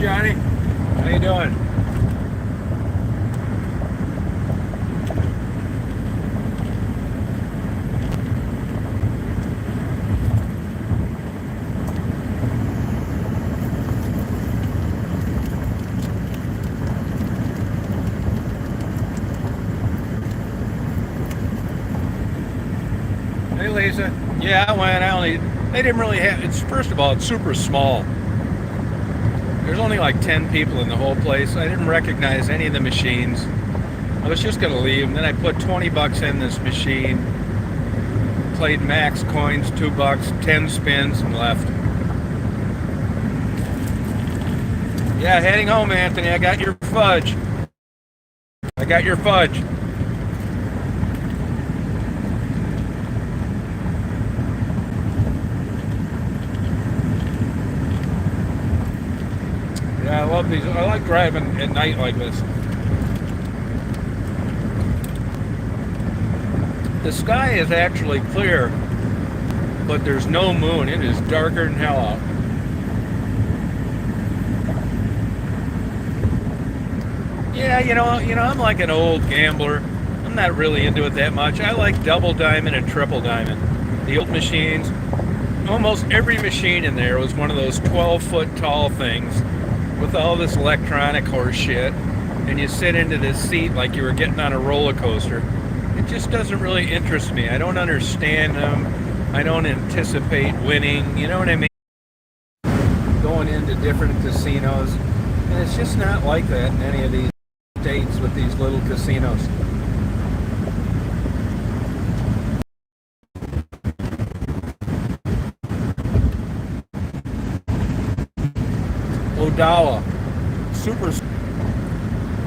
Johnny. How you doing? Hey, Lisa. Yeah, I went. They didn't really have, it's, first of all, it's super small. There's only like 10 people in the whole place. I didn't recognize any of the machines. I was just going to leave, and then I put 20 bucks in this machine, played max coins, 2 bucks, 10 spins, and left. Yeah, heading home, Anthony. I got your fudge. I got your fudge. Yeah, I love these. I like driving at night like this. The sky is actually clear, but there's no moon. It is darker than hell out. Yeah, I'm like an old gambler. I'm not really into it that much. I like double diamond and triple diamond. The old machines. Almost every machine in there was one of those 12-foot tall things with all this electronic horse shit, and you sit into this seat like you were getting on a roller coaster. It just doesn't really interest me. I don't understand them. I don't anticipate winning. You know what I mean? Going into different casinos, and it's just not like that in any of these states with these little casinos. Odawa, super.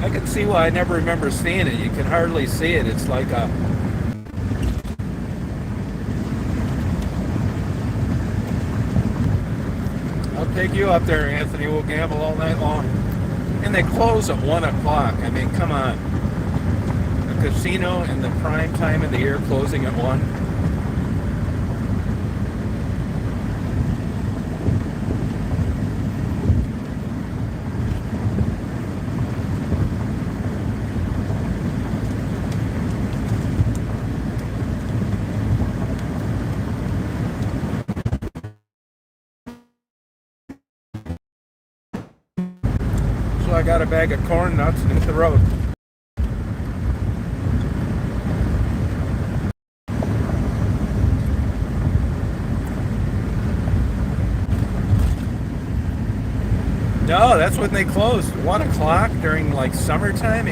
I can see why I never remember seeing it. You can hardly see it. It's like a. I'll take you up there, Anthony. We'll gamble all night long. And they close at 1 o'clock. I mean, come on. A casino in the prime time of the year closing at 1. So I got a bag of corn nuts and hit the road. No, that's when they closed. 1 o'clock during like summertime.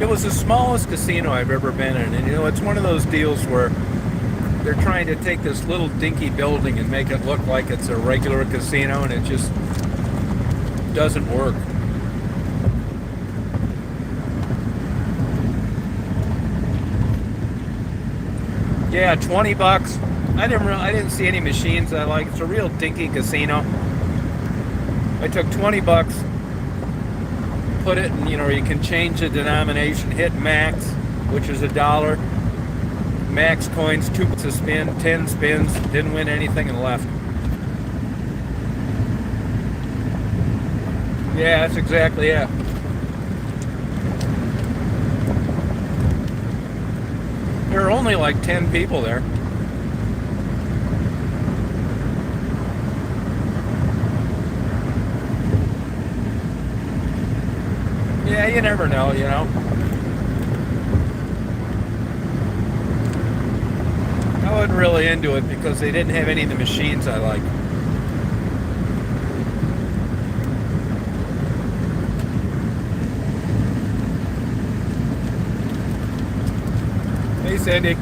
It was the smallest casino I've ever been in. And it's one of those deals where they're trying to take this little dinky building and make it look like it's a regular casino, and it just doesn't work. Yeah, 20 bucks. I didn't see any machines I like. It's a real dinky casino. I took 20 bucks, put it in, you can change the denomination, hit max, which is $1. Max coins, 2 bucks a spin, 10 spins, didn't win anything and left. Yeah, that's exactly it. There are only like 10 people there. Yeah, you never know, I wasn't really into it because they didn't have any of the machines I like. Hey, Sandy.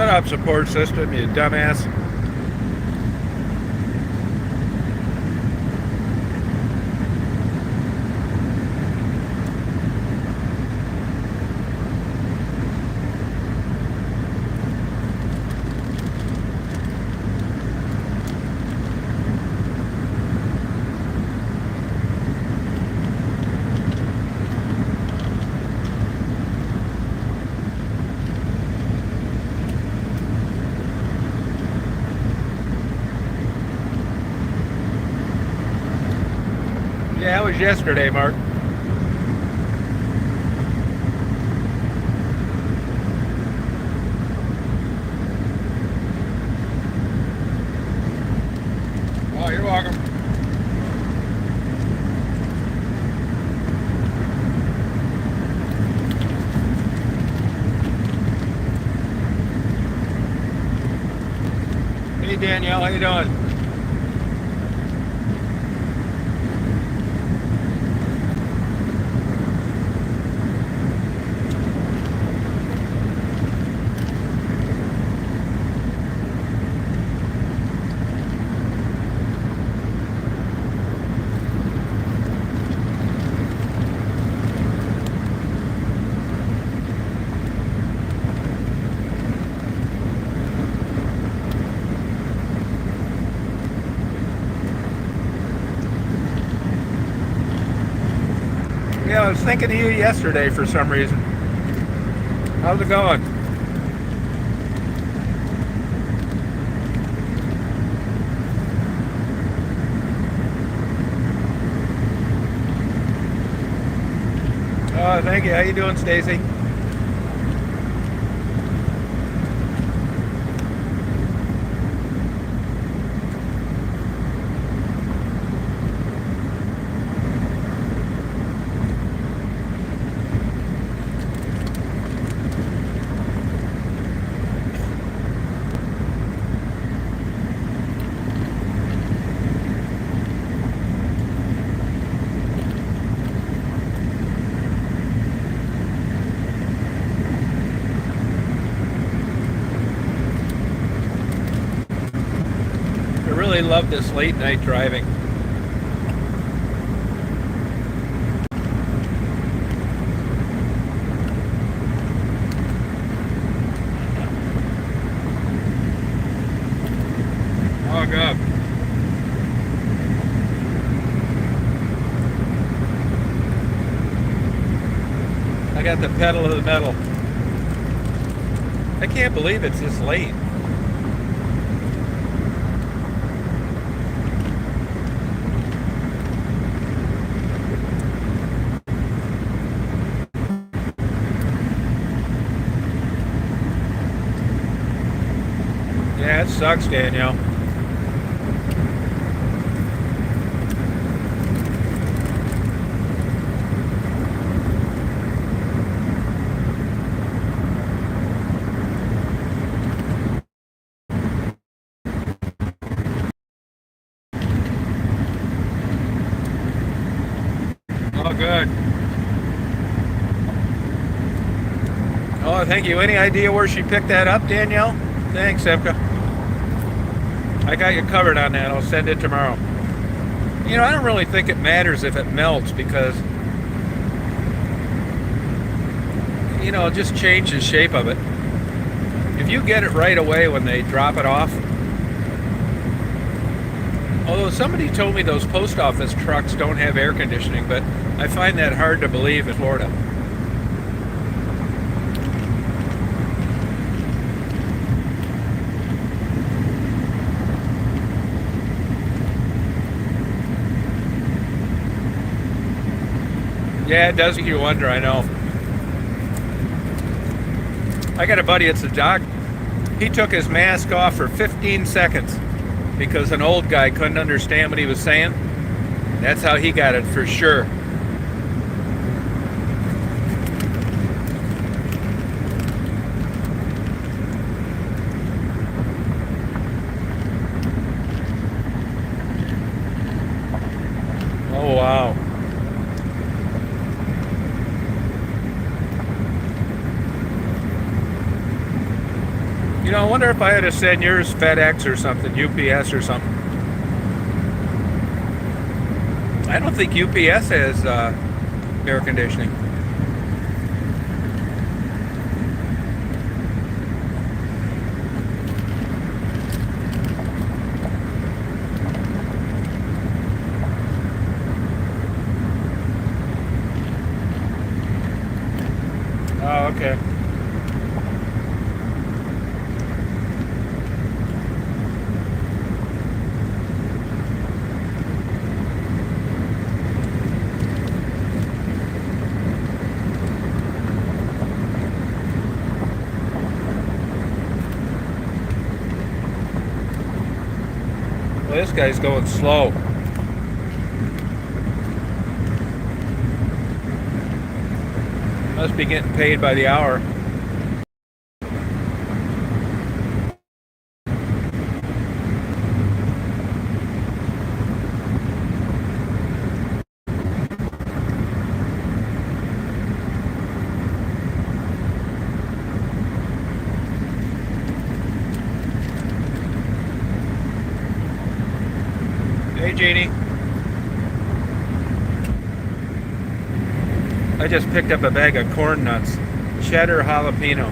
Shut up, support system, you dumbass. Yeah, it was yesterday, Mark. Oh, you're welcome. Hey, Danielle, how you doing? Yeah, I was thinking of you yesterday for some reason. How's it going? Oh, thank you. How you doing, Stacy? I really love this late night driving. Oh, God. I got the pedal to the metal. I can't believe it's this late. Yeah, it sucks, Danielle. Oh, good. Oh, thank you. Any idea where she picked that up, Danielle? Thanks, Evka. I got you covered on that. I'll send it tomorrow. You know, I don't really think it matters if it melts because, you know, it just changes the shape of it. If you get it right away when they drop it off, although somebody told me those post office trucks don't have air conditioning, but I find that hard to believe in Florida. Yeah, it does make you wonder, I know. I got a buddy that's a doc. He took his mask off for 15 seconds because an old guy couldn't understand what he was saying. That's how he got it for sure. Oh, wow. You know, I wonder if I had to send yours FedEx or something, UPS or something. I don't think UPS has air conditioning. Oh, okay. Well, this guy's going slow. Must be getting paid by the hour. Hey, Jeannie. I just picked up a bag of corn nuts, cheddar jalapeno.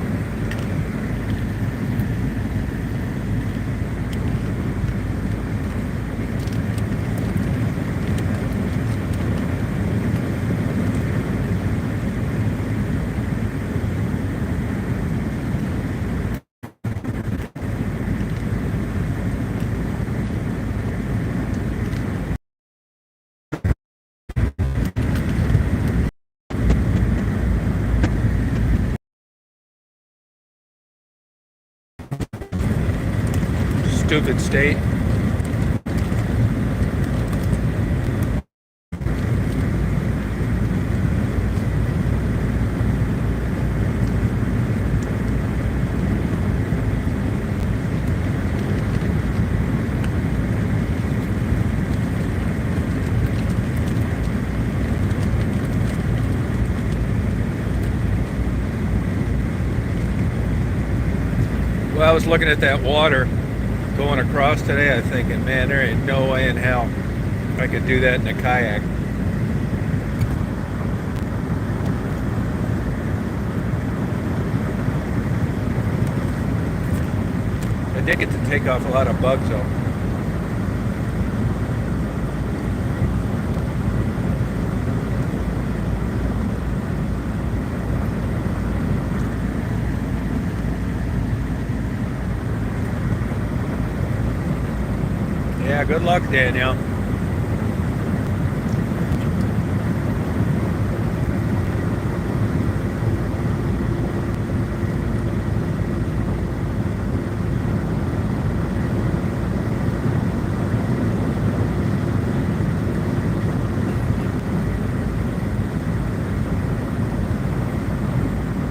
Stupid state. Well, I was looking at that water going across today, I thinking, man, there ain't no way in hell I could do that in a kayak. I did get to take off a lot of bugs though. Yeah, good luck, Danielle.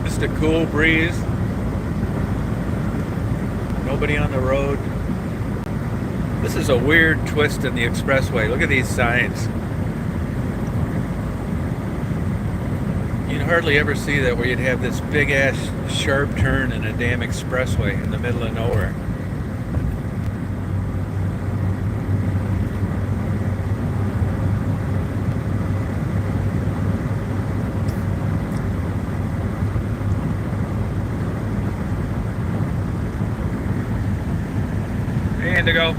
Just a cool breeze. Nobody on the road. This is a weird twist in the expressway. Look at these signs. You'd hardly ever see that where you'd have this big ass sharp turn in a damn expressway in the middle of nowhere. Hey, Indigo.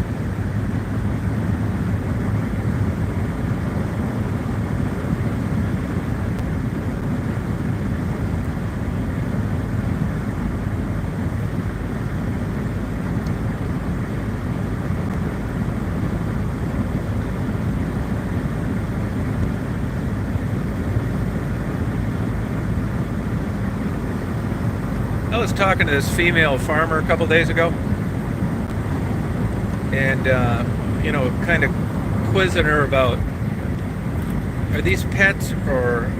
I was talking to this female farmer a couple days ago, and kind of quizzing her about, are these pets or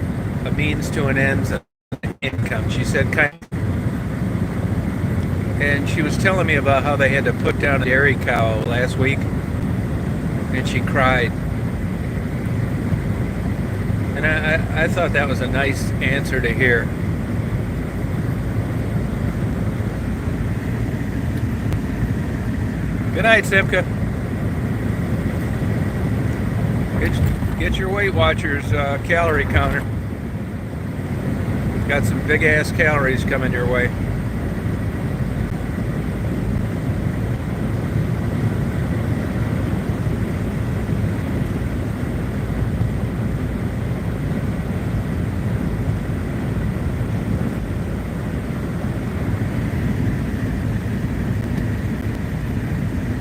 a means to an end of income? She said kind of, and she was telling me about how they had to put down a dairy cow last week, and she cried. And I thought that was a nice answer to hear. Good night, Simka. Get your Weight Watchers calorie counter. Got some big ass calories coming your way.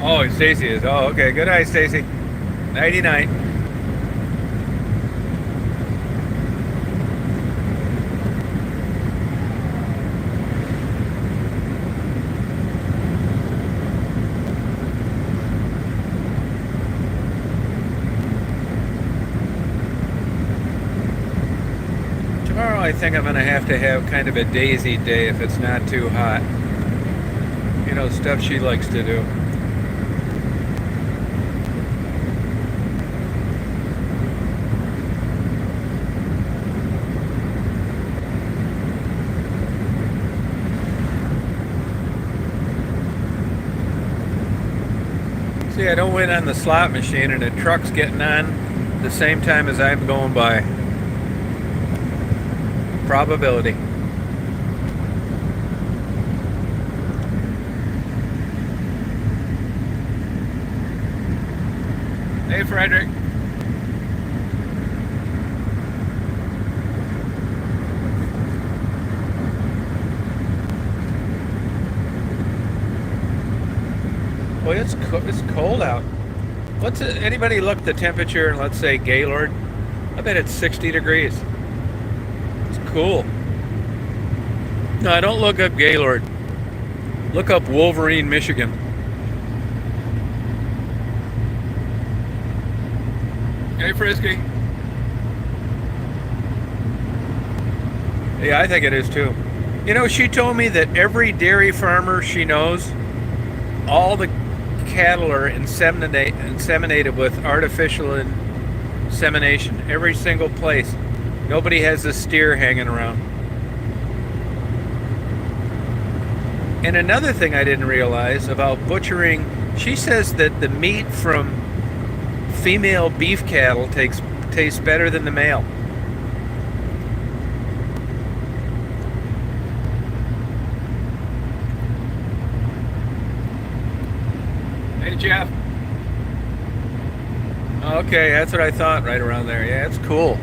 Oh, Stacy is. Oh, okay. Good night, Stacy. Nighty night. Tomorrow I think I'm going to have kind of a Daisy day if it's not too hot. You know, stuff she likes to do. See, I don't win on the slot machine and the truck's getting on the same time as I'm going by. Probability. Hey, Frederick. Boy, it's cold out. Anybody look the temperature in, let's say, Gaylord? I bet it's 60 degrees. It's cool. No, don't look up Gaylord. Look up Wolverine, Michigan. Hey, Frisky. Yeah, I think it is too. You know, she told me that every dairy farmer she knows, all the cattle are inseminated with artificial insemination. Every single place. Nobody has a steer hanging around. And another thing I didn't realize about butchering, she says that the meat from female beef cattle tastes better than the male. Hey, Jeff. Okay, that's what I thought, right around there. Yeah, it's cool.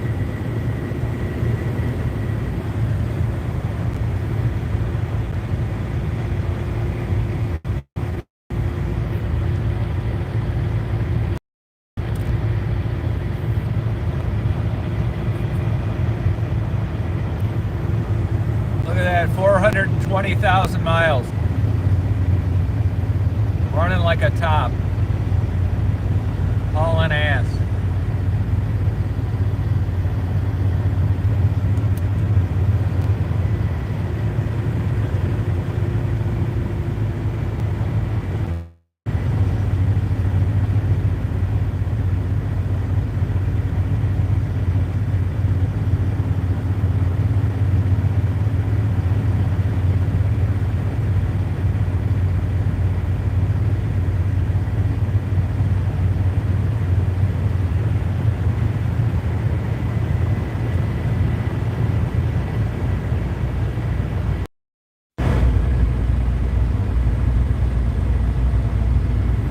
Look at that, 420,000 miles. Running like a top. Hauling ass.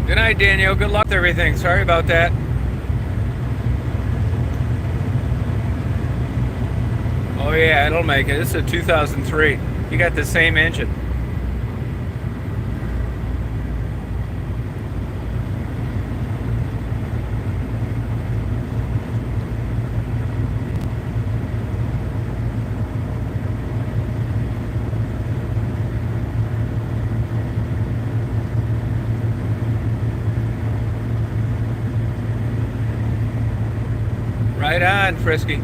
Good night, Daniel. Good luck with everything. Sorry about that. Oh yeah, it'll make it. This is a 2003. You got the same engine. Right on, Frisky.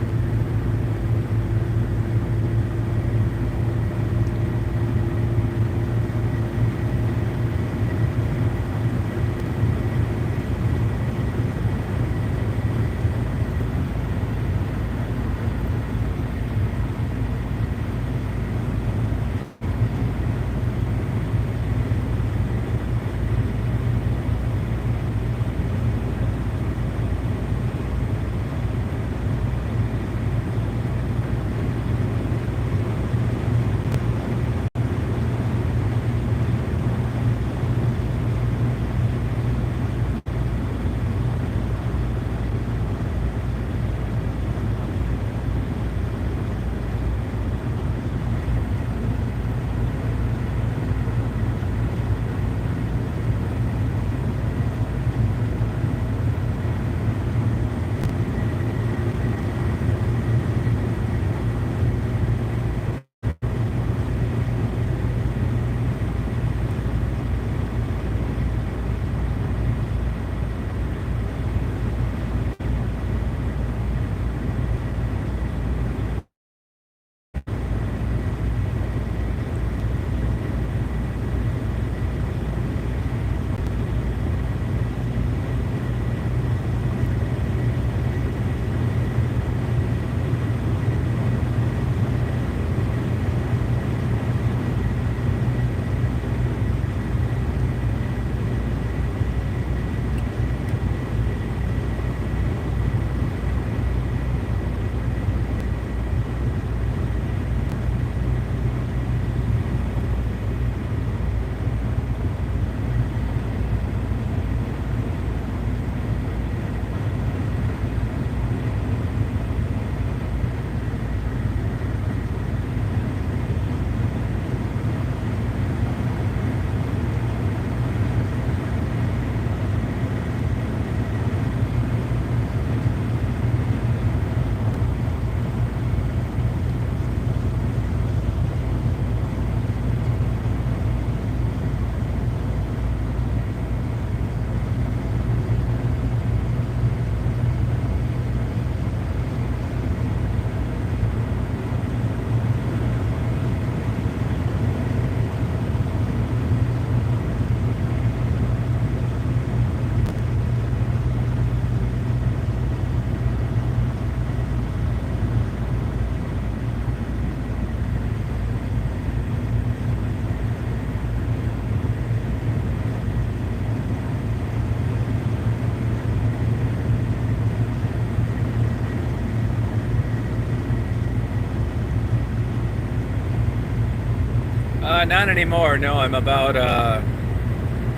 Not anymore. No, I'm about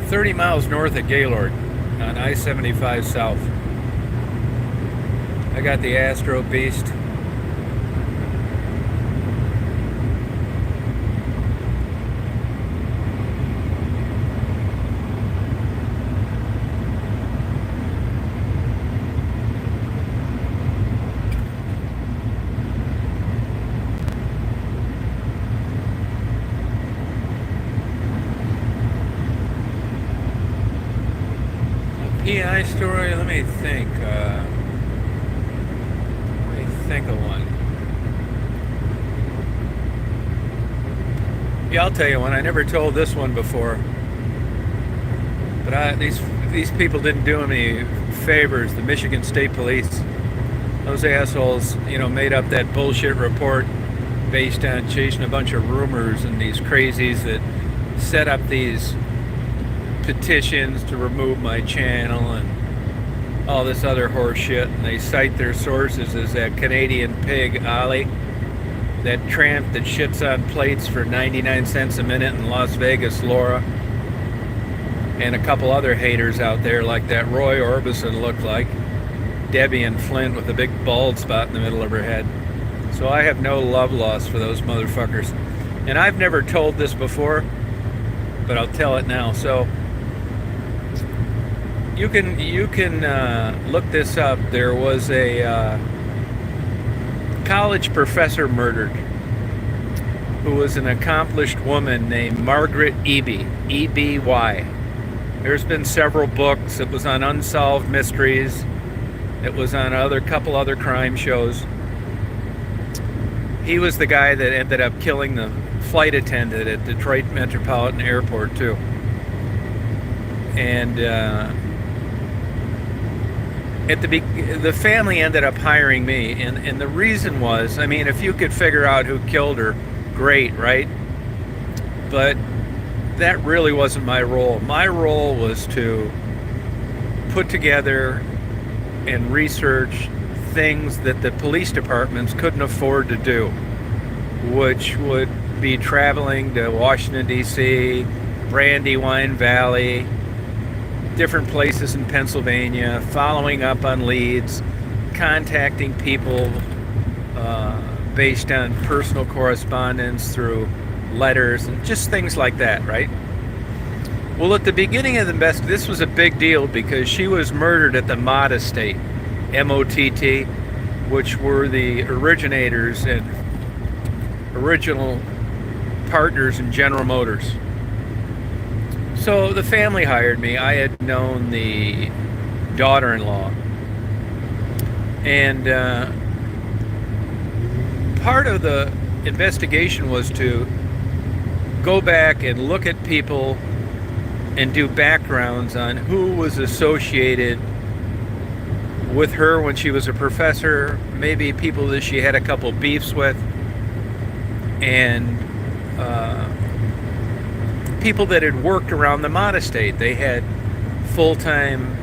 30 miles north of Gaylord on I-75 South. I got the Astro Beast. PI story, let me think. Of one. Yeah, I'll tell you one. I never told this one before, but these people didn't do me favors. The Michigan State Police, those assholes, made up that bullshit report based on chasing a bunch of rumors and these crazies that set up these petitions to remove my channel and all this other horse shit, and they cite their sources as that Canadian pig Ollie, that tramp that shits on plates for 99 cents a minute in Las Vegas, Laura, and a couple other haters out there like that Roy Orbison looked like, Debbie and Flint with a big bald spot in the middle of her head. So I have no love lost for those motherfuckers. And I've never told this before, but I'll tell it now. So you can look this up. There was a college professor murdered who was an accomplished woman named Margaret Eby, E-B-Y. There's been several books. It was on Unsolved Mysteries. It was on couple other crime shows. He was the guy that ended up killing the flight attendant at Detroit Metropolitan Airport too. And the family ended up hiring me, and the reason was, I mean, if you could figure out who killed her, great, right? But that really wasn't my role. My role was to put together and research things that the police departments couldn't afford to do, which would be traveling to Washington, D.C., Brandywine Valley, different places in Pennsylvania, following up on leads, contacting people based on personal correspondence through letters and just things like that, right? Well, at the beginning of the this was a big deal because she was murdered at the Mott Estate, M-O-T-T, which were the originators and original partners in General Motors. So the family hired me. I had known the daughter-in-law. And part of the investigation was to go back and look at people and do backgrounds on who was associated with her when she was a professor, maybe people that she had a couple beefs with, and people that had worked around the Mott Estate. They had full-time,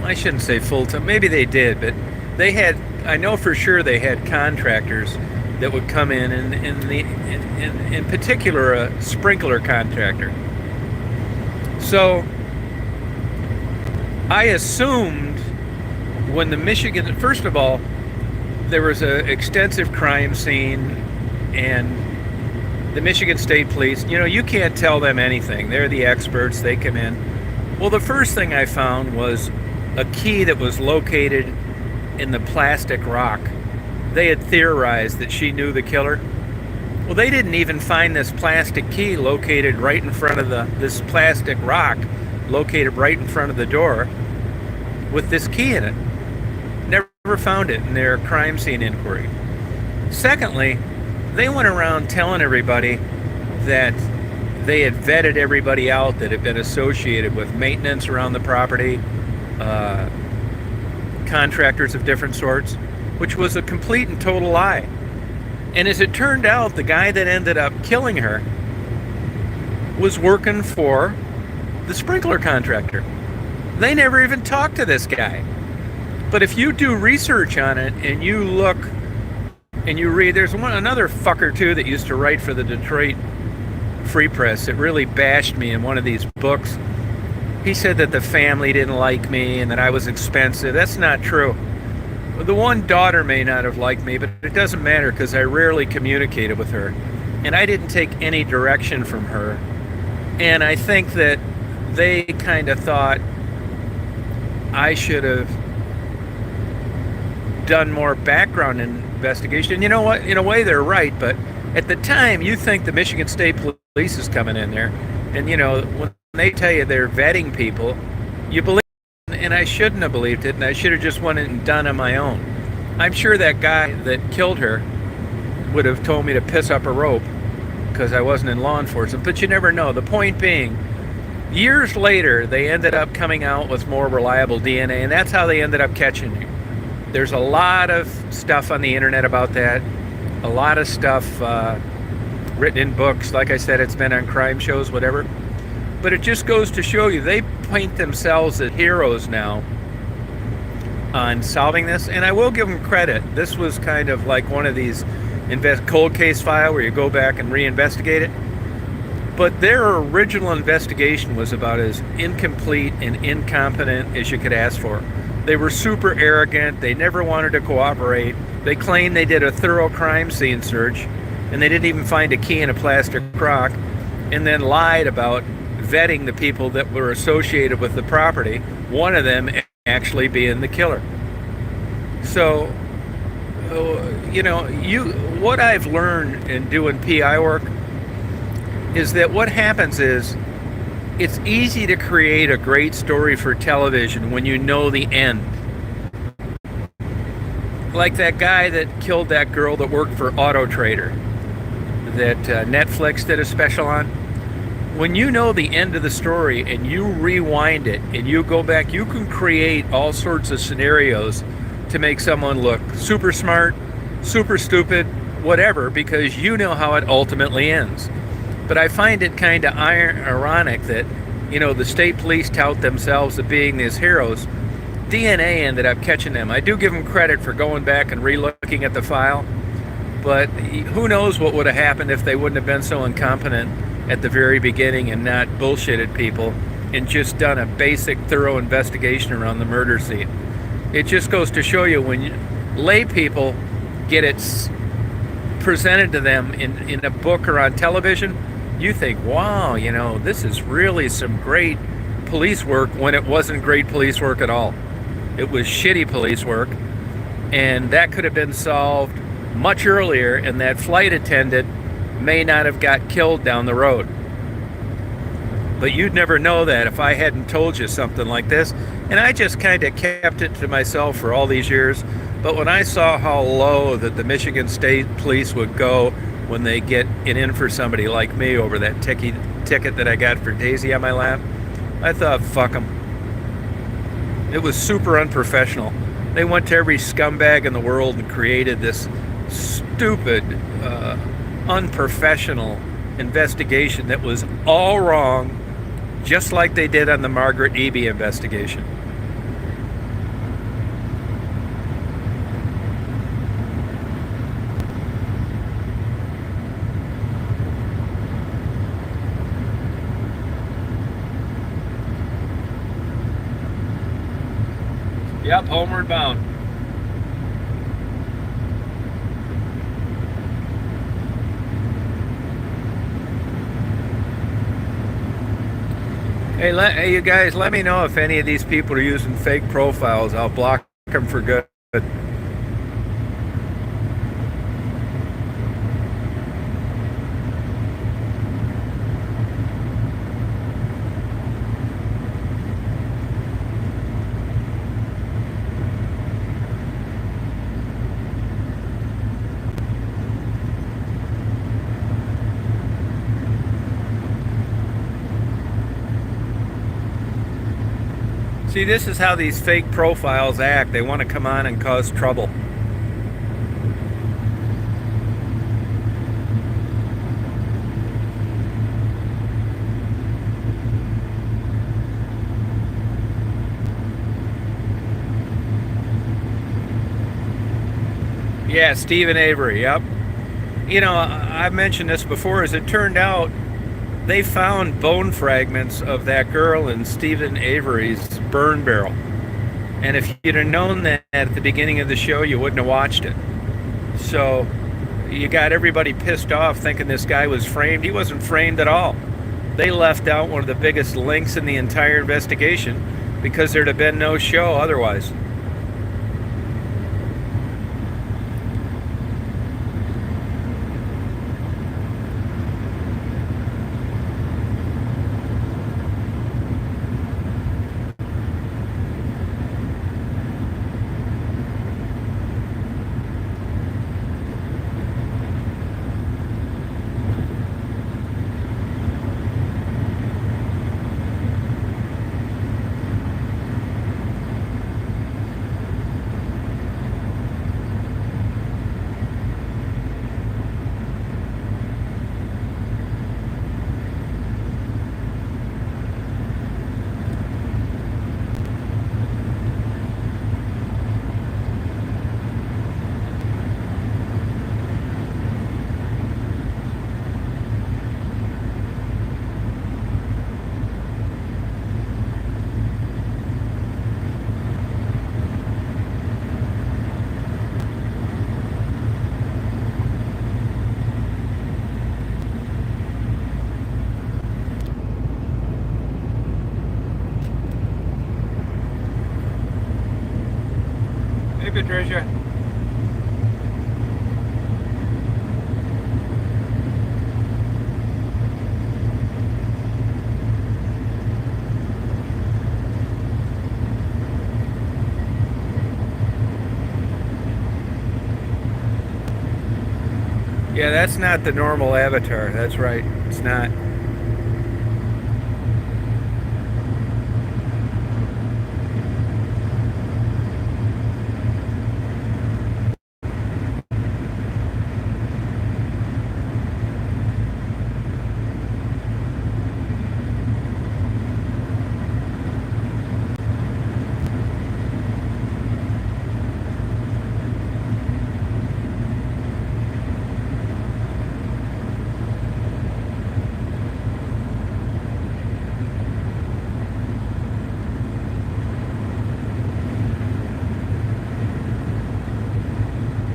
I shouldn't say full-time, maybe they did, but they had, I know for sure they had contractors that would come in particular a sprinkler contractor. So I assumed when the Michigan, first of all, there was an extensive crime scene, and the Michigan State Police, you can't tell them anything. They're the experts. They come in. Well, the first thing I found was a key that was located in the plastic rock. They had theorized that she knew the killer. Well, they didn't even find this plastic key located right in front of this plastic rock located right in front of the door with this key in it. Never found it in their crime scene inquiry. Secondly, they went around telling everybody that they had vetted everybody out that had been associated with maintenance around the property, contractors of different sorts, which was a complete and total lie. And as it turned out, the guy that ended up killing her was working for the sprinkler contractor. They never even talked to this guy. But if you do research on it and you look and you read, there's another fucker too that used to write for the Detroit Free Press that really bashed me in one of these books. He said that the family didn't like me and that I was expensive. That's not true. The one daughter may not have liked me, but it doesn't matter because I rarely communicated with her. And I didn't take any direction from her. And I think that they kind of thought I should have done more background investigation. And you know what? In a way, they're right. But at the time, you think the Michigan State Police is coming in there. And, when they tell you they're vetting people, you believe it. And I shouldn't have believed it. And I should have just went and done on my own. I'm sure that guy that killed her would have told me to piss up a rope because I wasn't in law enforcement. But you never know. The point being, years later, they ended up coming out with more reliable DNA, and that's how they ended up catching you. There's a lot of stuff on the internet about that, a lot of stuff written in books. Like I said, it's been on crime shows, whatever. But it just goes to show you, they paint themselves as heroes now on solving this. And I will give them credit. This was kind of like one of these cold case file where you go back and reinvestigate it. But their original investigation was about as incomplete and incompetent as you could ask for. They were super arrogant. They never wanted to cooperate. They claimed they did a thorough crime scene search, and they didn't even find a key in a plastic crock, and then lied about vetting the people that were associated with the property, one of them actually being the killer. So, what I've learned in doing PI work is that what happens is it's easy to create a great story for television when you know the end. Like that guy that killed that girl that worked for Auto Trader that Netflix did a special on. When you know the end of the story and you rewind it and you go back, you can create all sorts of scenarios to make someone look super smart, super stupid, whatever, because you know how it ultimately ends. But I find it kind of ironic that, the state police tout themselves as being these heroes. DNA ended up catching them. I do give them credit for going back and re-looking at the file, but who knows what would have happened if they wouldn't have been so incompetent at the very beginning and not bullshitted people and just done a basic, thorough investigation around the murder scene. It just goes to show you when lay people get it presented to them in a book or on television, you think, wow, this is really some great police work when it wasn't great police work at all. It was shitty police work, and that could have been solved much earlier, and that flight attendant may not have got killed down the road. But you'd never know that if I hadn't told you something like this, and I just kind of kept it to myself for all these years. But when I saw how low that the Michigan State Police would go when they get it in for somebody like me over that ticket that I got for Daisy on my lap, I thought, fuck them. It was super unprofessional. They went to every scumbag in the world and created this stupid, unprofessional investigation that was all wrong, just like they did on the Margaret Eby investigation. Yep, homeward bound. Hey, you guys, let me know if any of these people are using fake profiles. I'll block them for good. See, this is how these fake profiles act. They want to come on and cause trouble. Yeah, Stephen Avery, yep. I've mentioned this before. As it turned out, they found bone fragments of that girl in Stephen Avery's burn barrel. And if you'd have known that at the beginning of the show, you wouldn't have watched it. So you got everybody pissed off thinking this guy was framed. He wasn't framed at all. They left out one of the biggest links in the entire investigation because there'd have been no show otherwise. Hey, Patricia. Yeah, that's not the normal avatar. That's right. It's not.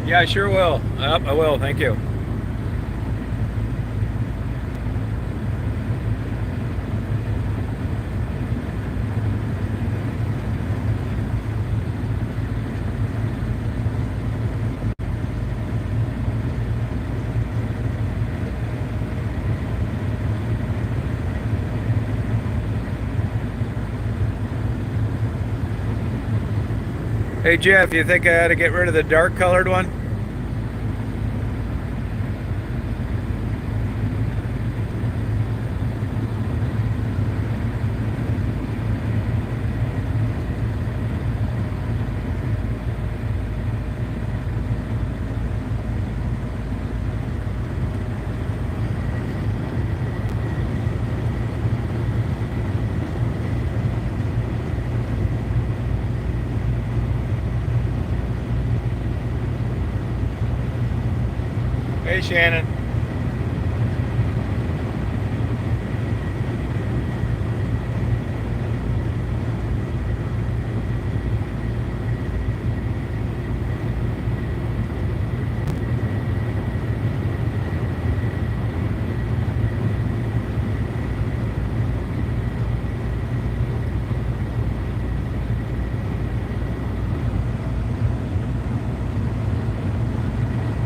Yeah, I sure will. I will. Thank you. Hey, Jeff, you think I ought to get rid of the dark colored one? Hey, Shannon.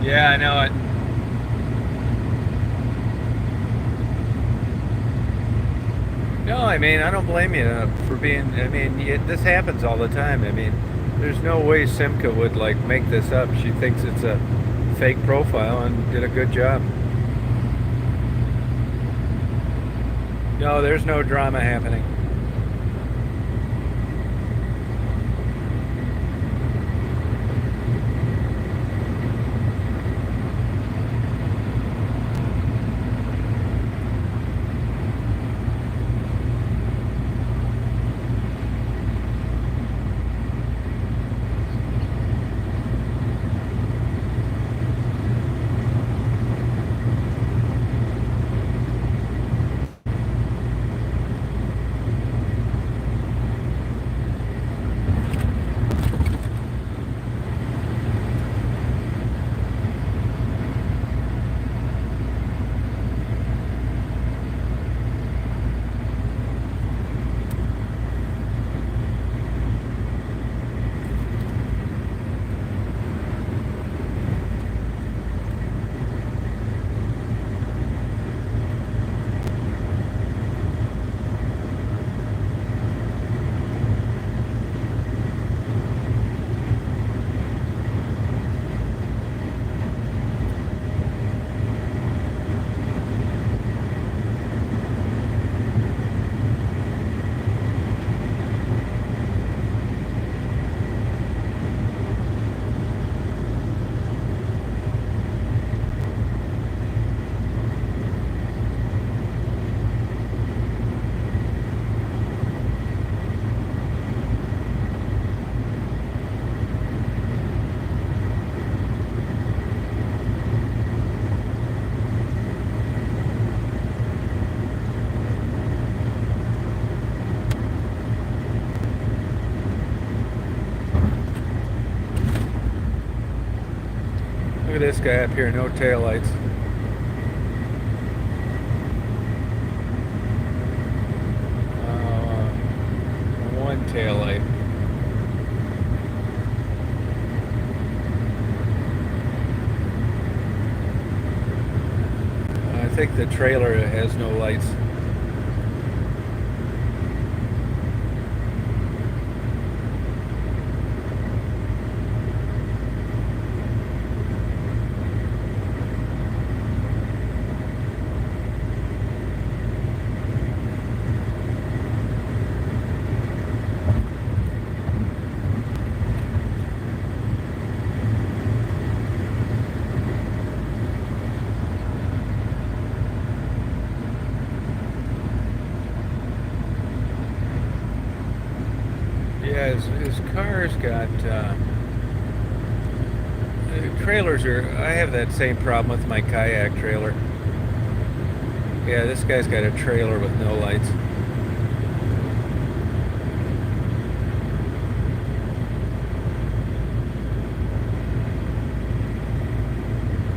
Yeah, I know it. No, I mean, I don't blame you for being. I mean, this happens all the time. I mean, there's no way Simca would like make this up. She thinks it's a fake profile and did a good job. No, there's no drama happening. at this guy up here, no taillights. One taillight. I think the trailer has no lights. Yeah, his car's got trailers are. I have that same problem with my kayak trailer. Yeah, this guy's got a trailer with no lights.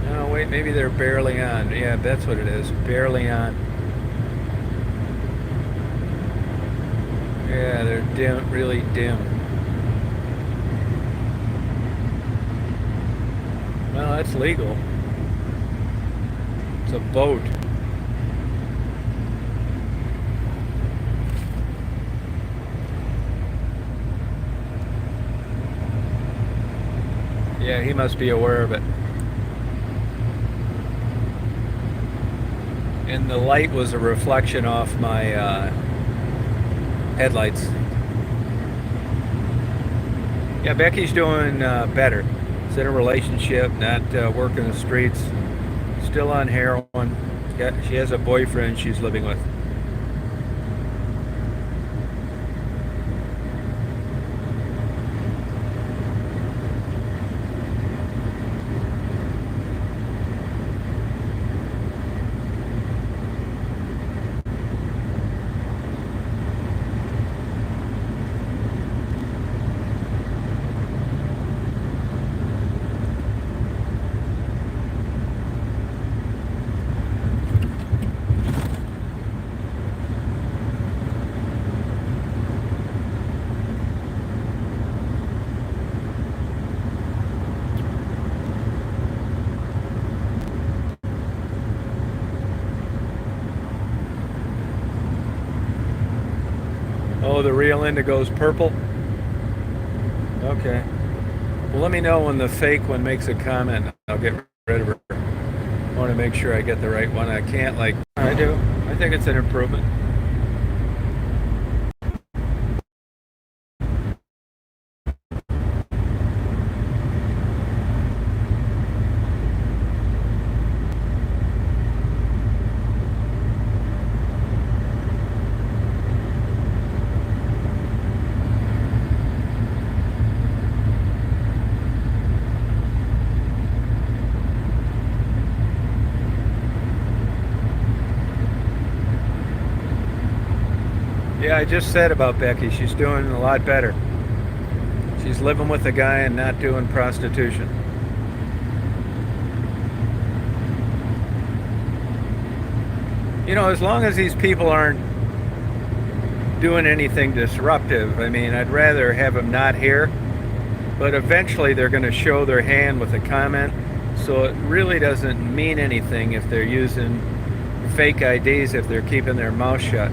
Oh wait, maybe they're barely on. Yeah, that's what it is. Barely on. Yeah, they're dim, really dim. Well, that's legal. It's a boat. Yeah, he must be aware of it. And the light was a reflection off my headlights. Yeah, Becky's doing better. She's in a relationship, not working the streets, still on heroin. She has a boyfriend she's living with. Oh, the real indigo's purple? Okay. Well, let me know when the fake one makes a comment. I'll get rid of her. I want to make sure I get the right one. I can't, like, I do. I think it's an improvement. Yeah, I just said about Becky. She's doing a lot better. She's living with a guy and not doing prostitution. You know, as long as these people aren't doing anything disruptive, I mean, I'd rather have them not here. But eventually they're going to show their hand with a comment. So it really doesn't mean anything if they're using fake IDs, if they're keeping their mouth shut.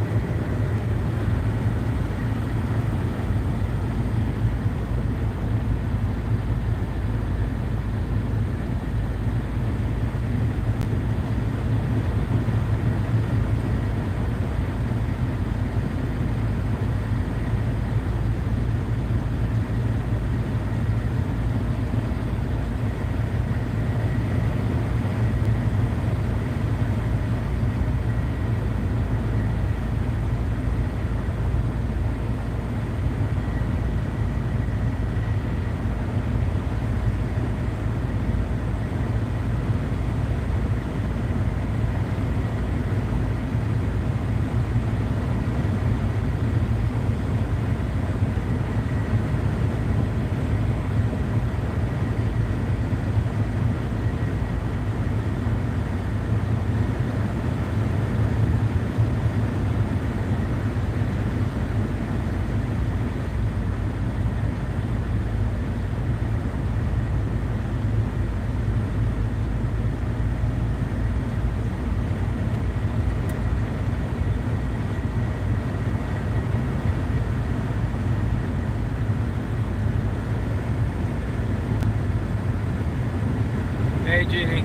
Hey, Jeannie.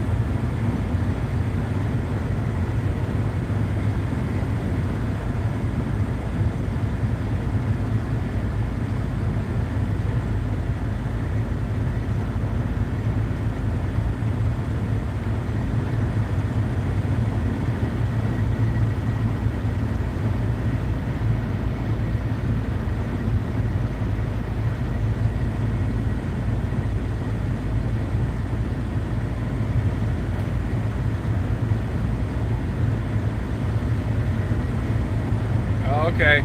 Oh, okay.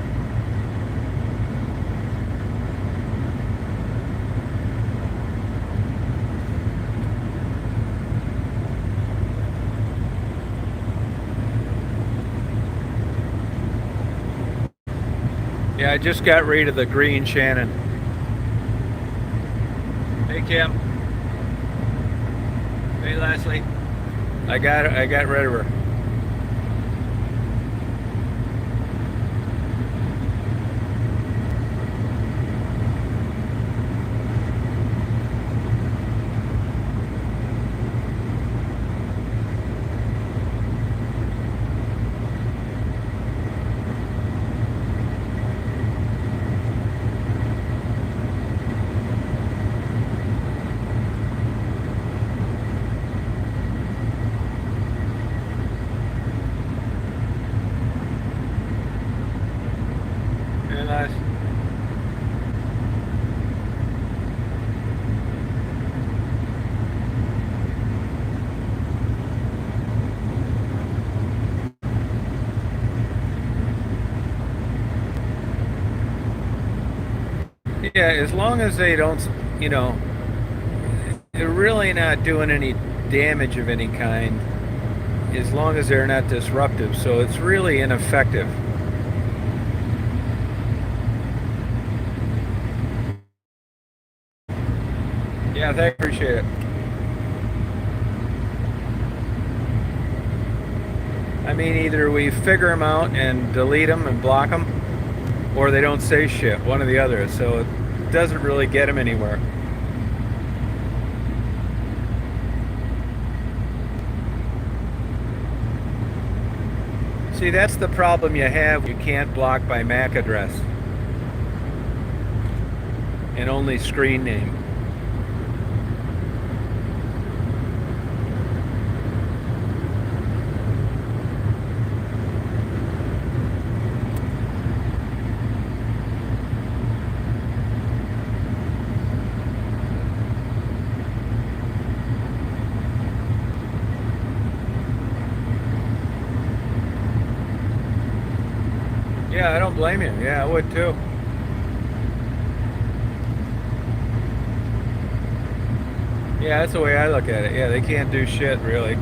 Yeah, I just got rid of the green Shannon. Hey, Kim. Hey, Leslie. I got rid of her. Hey, Les. Yeah, as long as they don't, you know, they're really not doing any damage of any kind, as long as they're not disruptive. So it's really ineffective. Yeah, thank you. Appreciate it. I mean, either we figure them out and delete them and block them, or they don't say shit, one or the other. So it doesn't really get them anywhere. See, that's the problem you have. You can't block by MAC address and only screen name. Yeah, I don't blame you. Yeah, I would too. Yeah, that's the way I look at it. Yeah, they can't do shit really.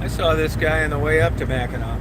I saw this guy on the way up to Mackinac.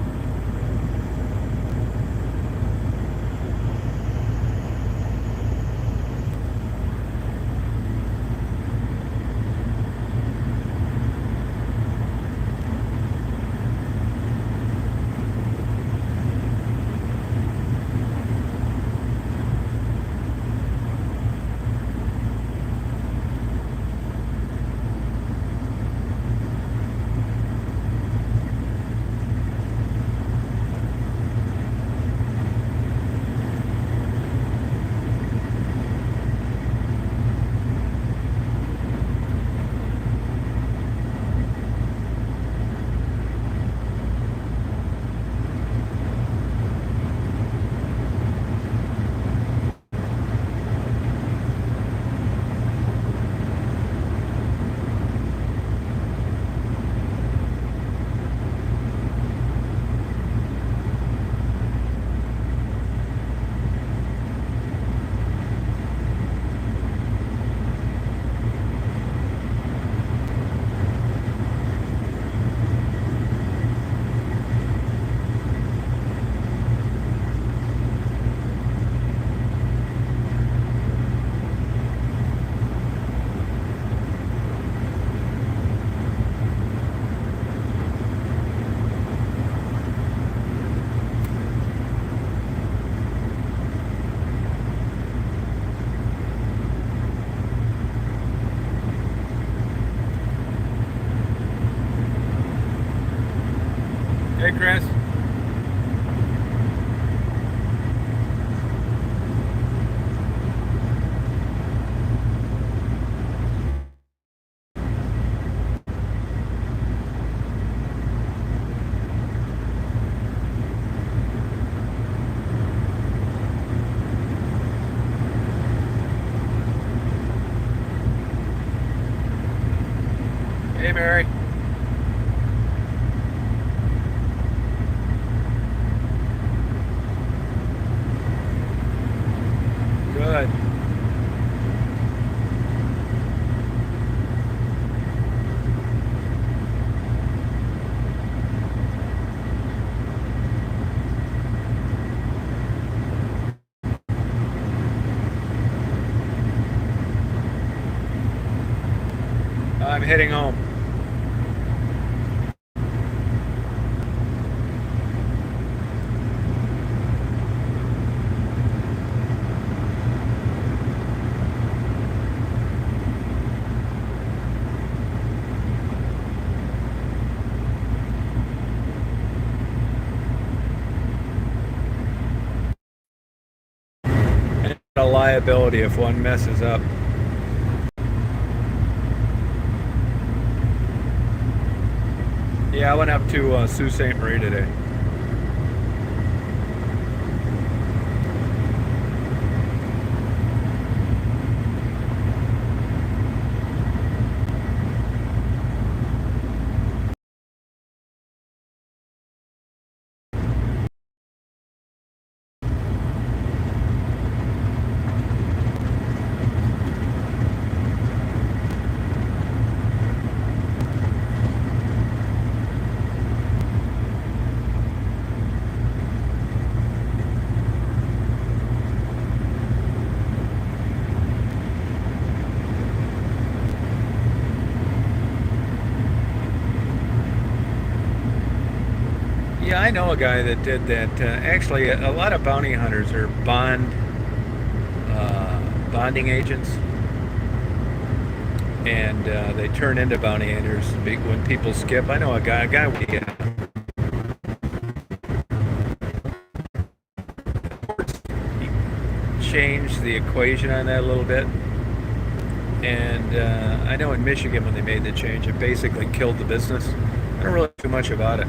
Hey, Mary. Good. I'm heading home. A liability if one messes up. Yeah, I went up to Sault Ste. Marie today. Yeah, I know a guy that did that. Actually, a lot of bounty hunters are bonding agents, and they turn into bounty hunters when people skip. I know a guy he changed the equation on that a little bit. And I know in Michigan when they made the change, it basically killed the business. I don't really know too much about it.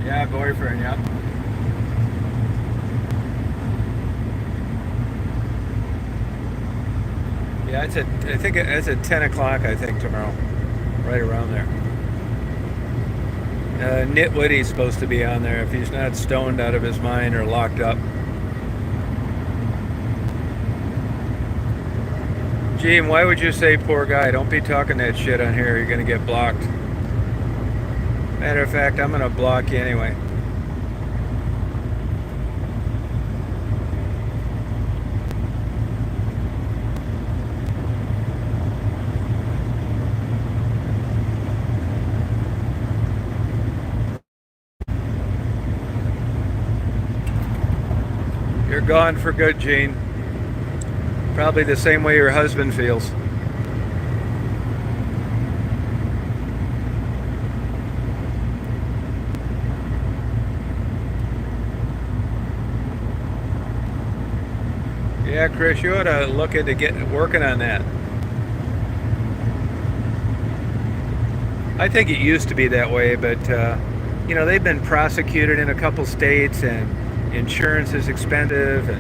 Yeah, boyfriend, yeah. Yeah, I think it's at 10 o'clock, I think, tomorrow. Right around there. Nitwitty's supposed to be on there if he's not stoned out of his mind or locked up. Gene, why would you say poor guy? Don't be talking that shit on here. You're going to get blocked. Matter of fact, I'm going to block you anyway. You're gone for good, Gene. Probably the same way your husband feels. Yeah, Chris, you ought to look into working on that. I think it used to be that way, but they've been prosecuted in a couple states, and insurance is expensive, and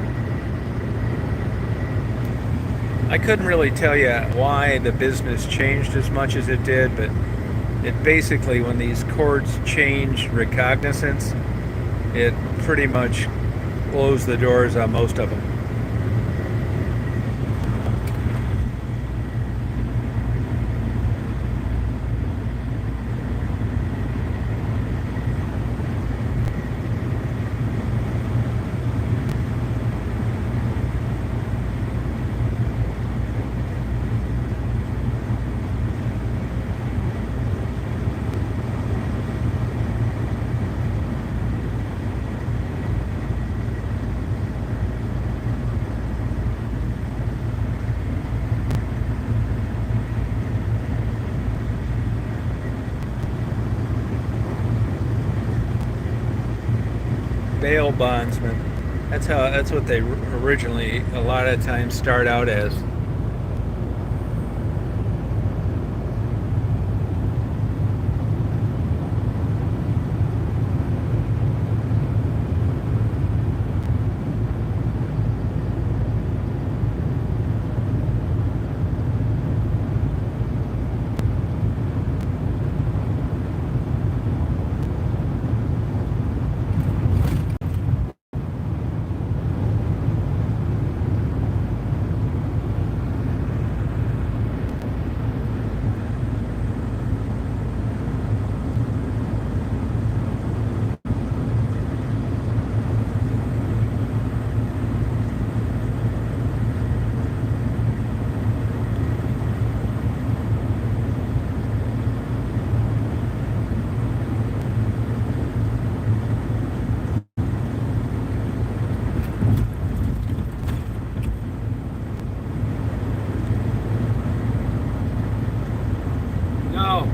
I couldn't really tell you why the business changed as much as it did, but it basically, when these courts change recognizance, it pretty much closed the doors on most of them. bail bondsman. That's what they originally a lot of times start out as. No.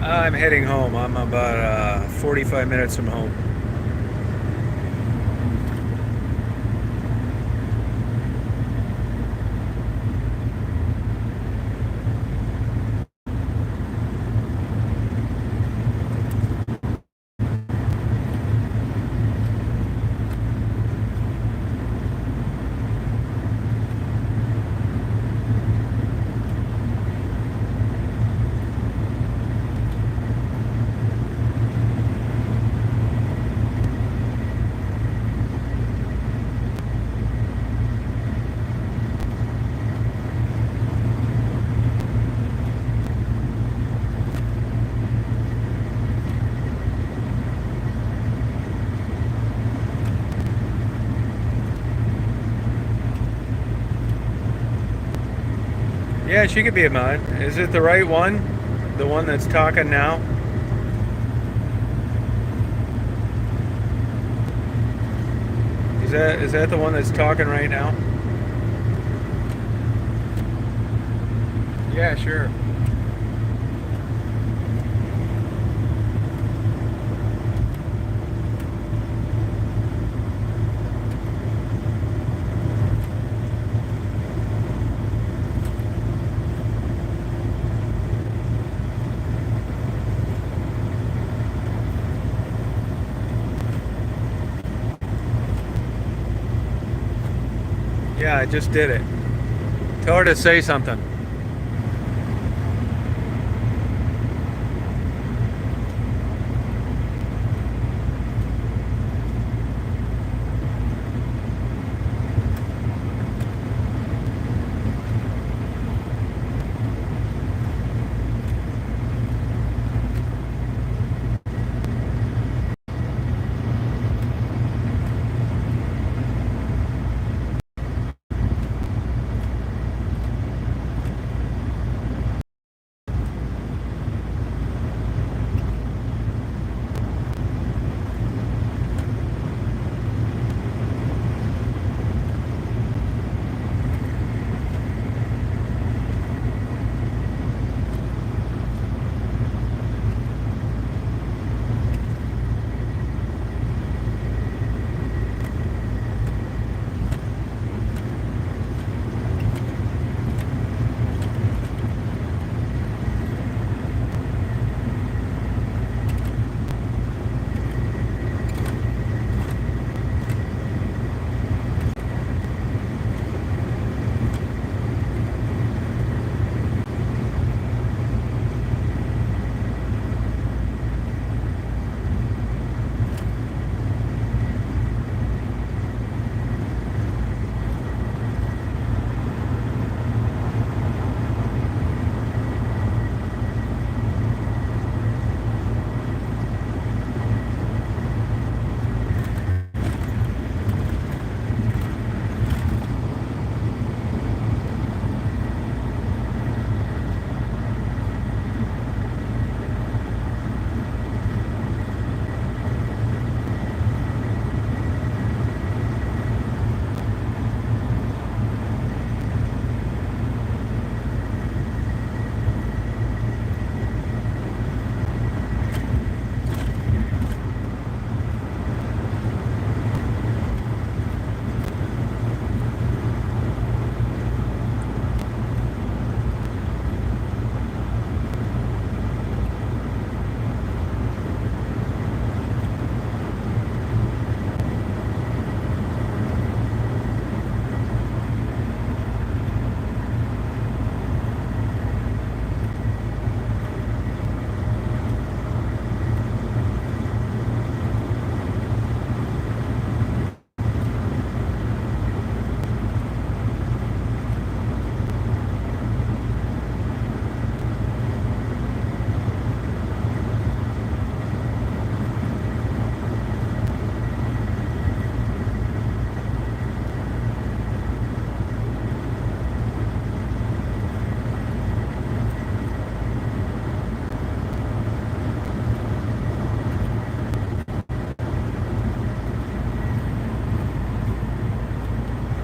I'm heading home. I'm about 45 minutes from home. Yeah, she could be a mod. Is it the right one? The one that's talking now? Is that the one that's talking right now? Yeah, sure. Yeah, I just did it. Tell her to say something.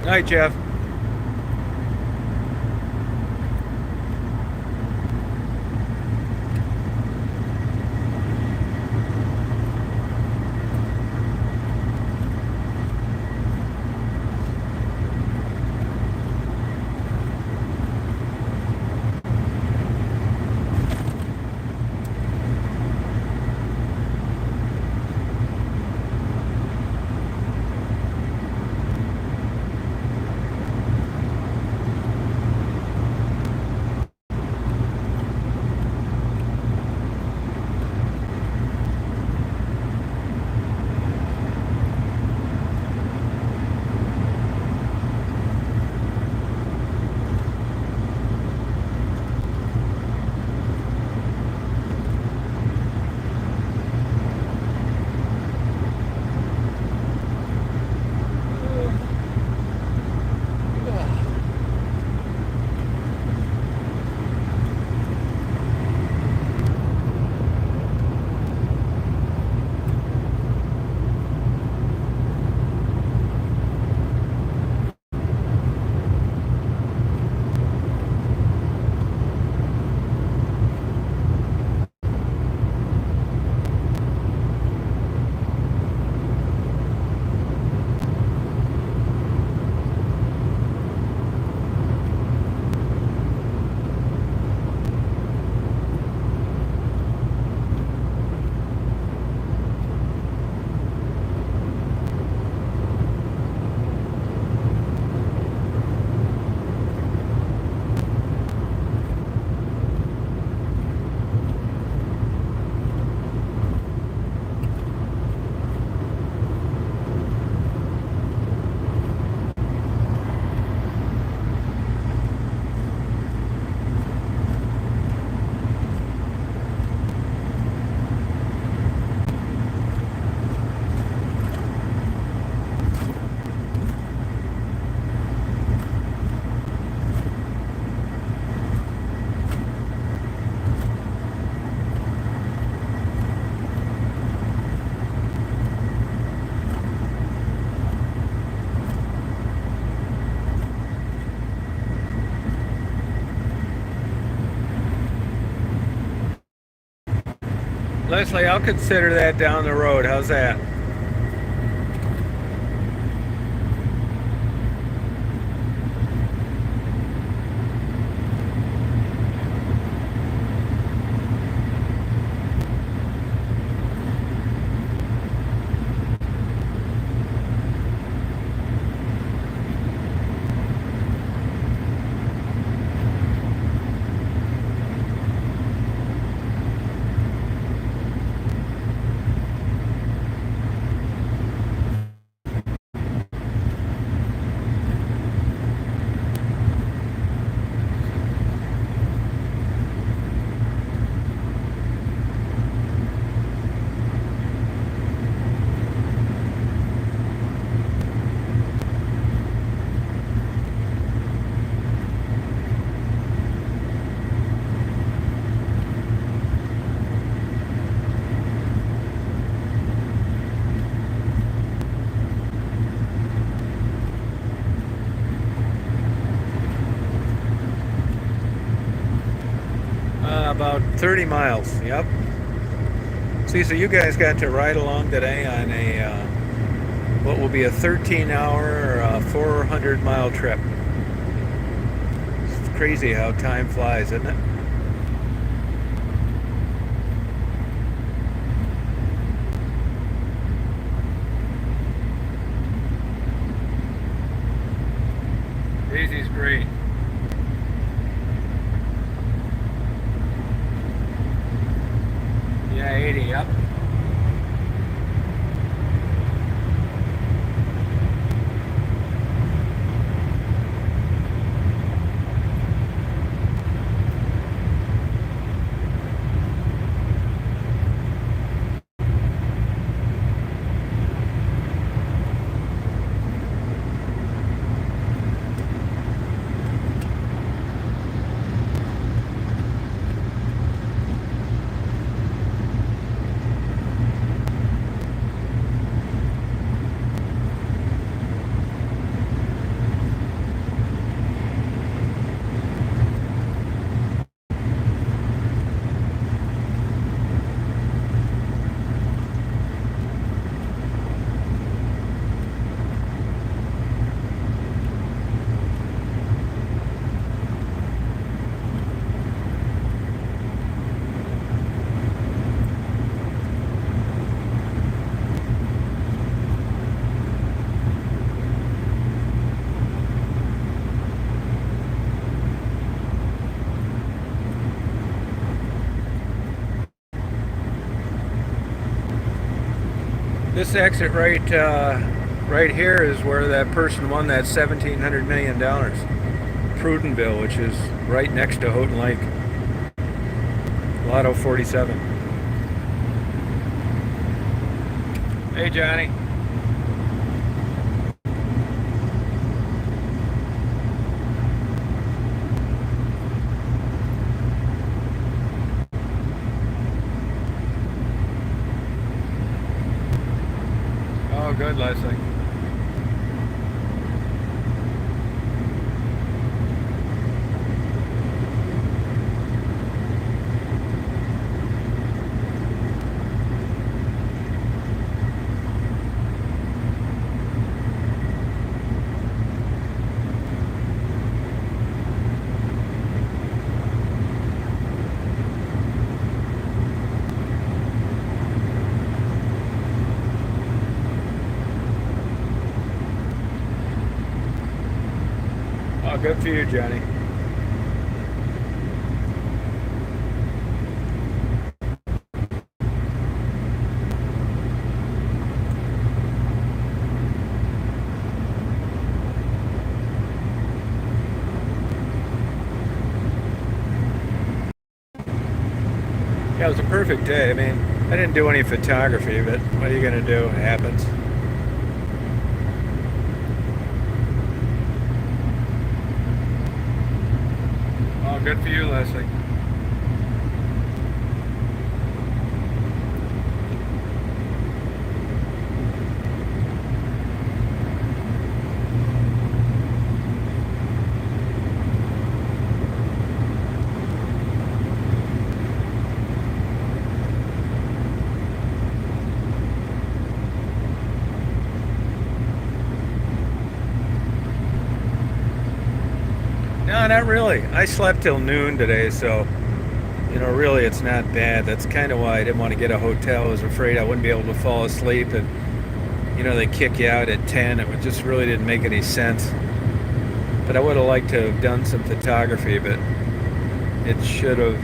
Night, Jeff. Leslie, I'll consider that down the road. How's that? About 30 miles. Yep. See, so you guys got to ride along today on a what will be a 13-hour, 400-mile trip. It's crazy how time flies, isn't it? Daisy's great. Yeah, 80, yep. This exit right here is where that person won that $1,700 million. Prudenville, which is right next to Houghton Lake. Lotto 47. Hey, Johnny. Oh, good, Leslie. Oh, good for you, Johnny. Yeah, it was a perfect day. I mean, I didn't do any photography, but what are you going to do? It happens. Oh, good for you, Leslie. No, not really. I slept till noon today, so really it's not bad. That's kind of why I didn't want to get a hotel. I was afraid I wouldn't be able to fall asleep, and they kick you out at 10. It just really didn't make any sense. But I would have liked to have done some photography, but it should have,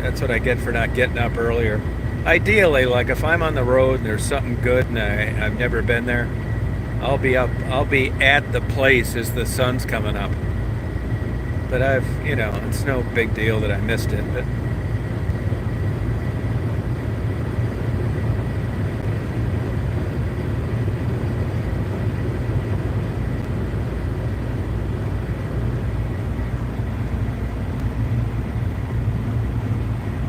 that's what I get for not getting up earlier. Ideally, like if I'm on the road and there's something good and I've never been there, I'll be at the place as the sun's coming up. But it's no big deal that I missed it, but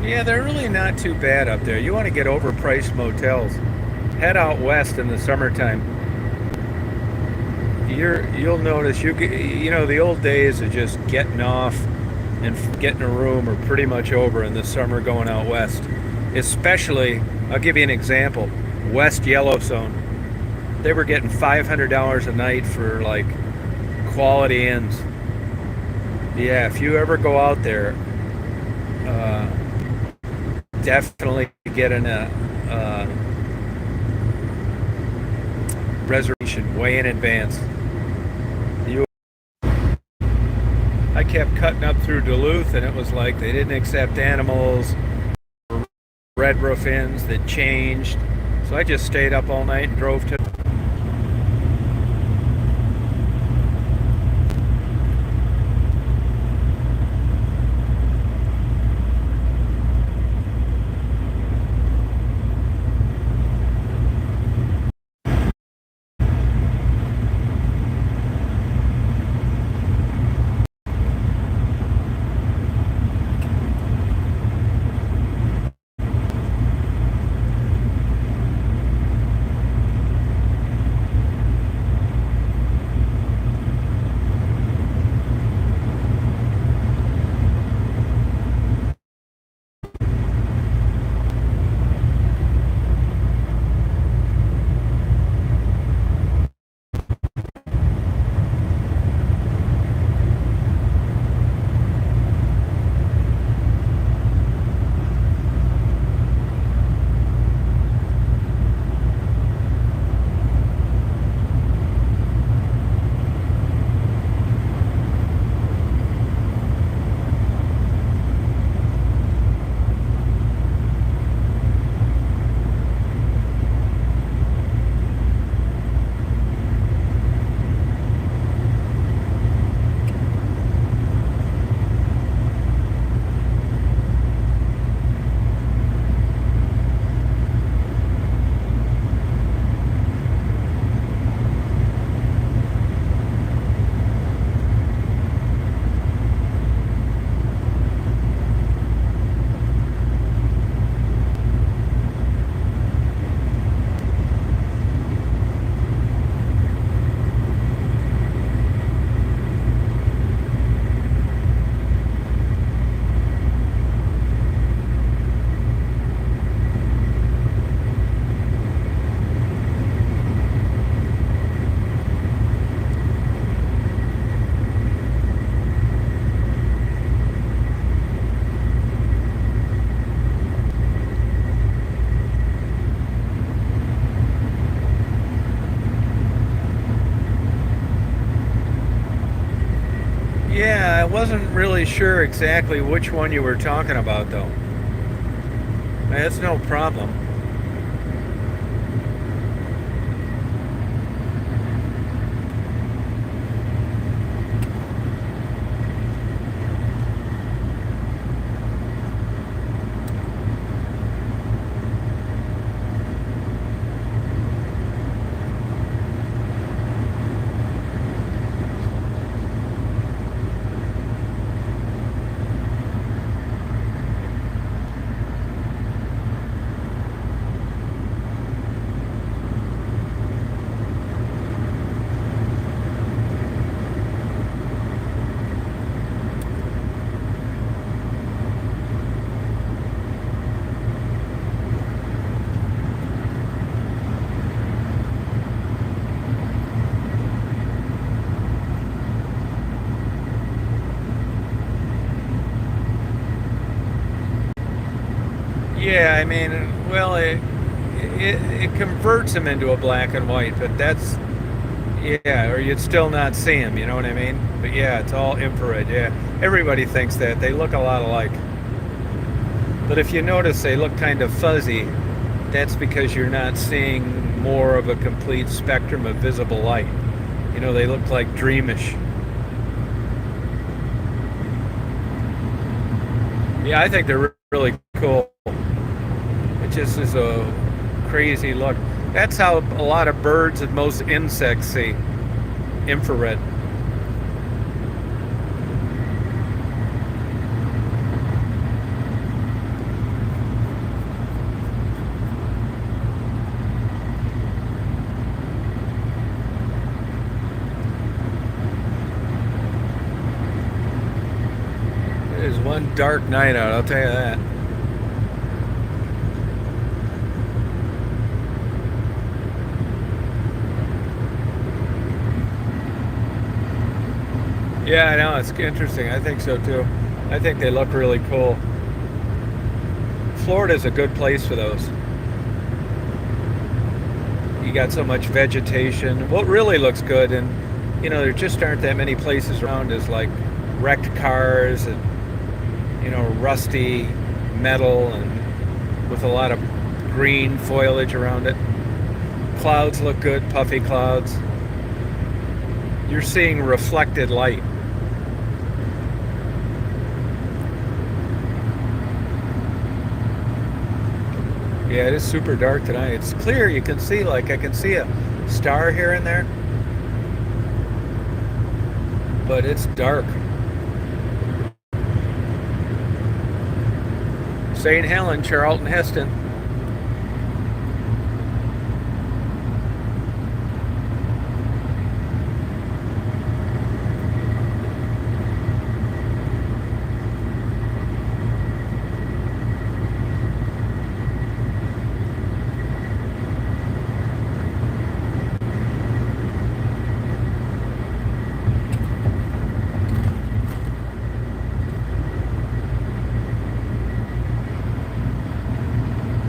yeah, they're really not too bad up there. You want to get overpriced motels, head out west in the summertime. You'll notice the old days of just getting off and getting a room are pretty much over in the summer going out west. Especially, I'll give you an example, West Yellowstone. They were getting $500 a night for like quality inns. Yeah, if you ever go out there, definitely get in a reservation way in advance. I kept cutting up through Duluth, and it was like they didn't accept animals, red roof inns that changed. So I just stayed up all night and drove to. Yeah, I wasn't really sure exactly which one you were talking about, though. That's no problem. Yeah, I mean, well, it converts them into a black and white, but that's yeah, or you'd still not see them. You know what I mean? But yeah, it's all infrared. Yeah, everybody thinks that they look a lot alike. But if you notice, they look kind of fuzzy. That's because you're not seeing more of a complete spectrum of visible light. You know, they look like dreamish. Yeah, I think they're really cool. It just is a crazy look. That's how a lot of birds and most insects see infrared. It is one dark night out, I'll tell you that. Yeah, I know, it's interesting. I think so too. I think they look really cool. Florida's a good place for those. You got so much vegetation. What really looks good, and you know, there just aren't that many places around, is like wrecked cars and you know, rusty metal and with a lot of green foliage around it. Clouds look good, puffy clouds. You're seeing reflected light. Yeah, it is super dark tonight. It's clear. You can see, like, I can see a star here and there, but it's dark. St. Helen, Charlton Heston.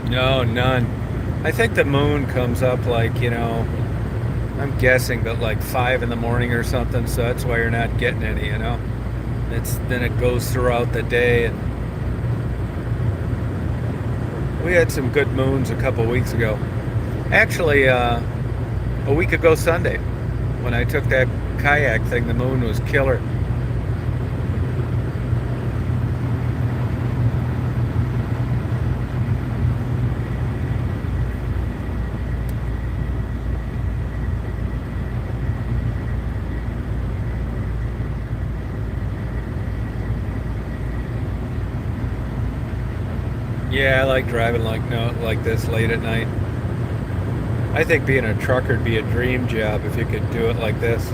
No, none. I think the moon comes up like, you know, I'm guessing, but like 5 in the morning or something, so that's why you're not getting any, you know. It's then it goes throughout the day, and we had some good moons a couple weeks ago. Actually, a week ago Sunday, when I took that kayak thing, the moon was killer. Yeah, I like driving like no like this late at night. I think being a trucker would be a dream job if you could do it like this.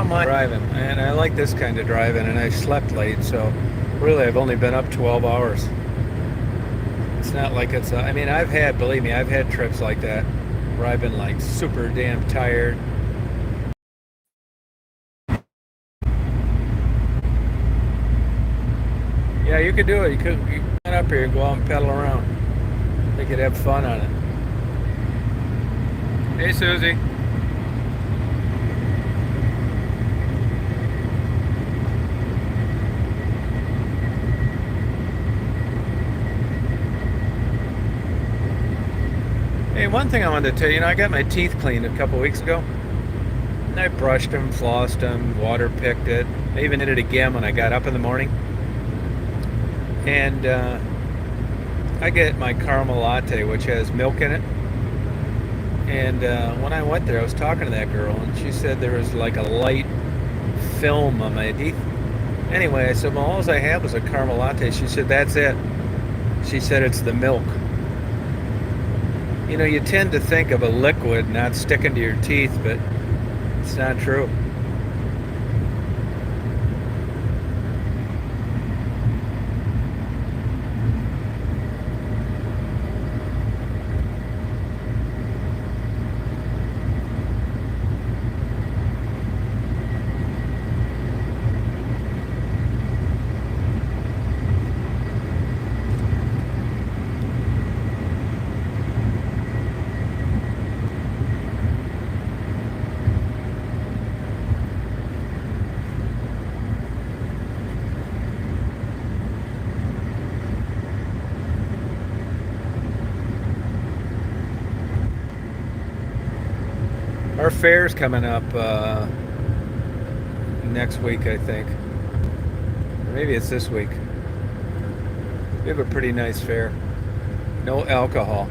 don't mind driving, and I like this kind of driving, and I slept late, so really I've only been up 12 hours. It's not like it's, I mean, believe me, I've had trips like that where I've been like super damn tired. Yeah, you could do it. You get up here and go out and pedal around. They could have fun on it. Hey, Susie. Hey, one thing I wanted to tell you, I got my teeth cleaned a couple weeks ago. And I brushed them, flossed them, water picked it. I even did it again when I got up in the morning. And I get my caramel latte, which has milk in it. And when I went there, I was talking to that girl, and she said there was like a light film on my teeth. Anyway, I said, well, all I had was a caramel latte. She said, that's it. She said, it's the milk. You know, you tend to think of a liquid not sticking to your teeth, but it's not true. Our fair's coming up next week, I think. Or maybe it's this week. We have a pretty nice fair. No alcohol.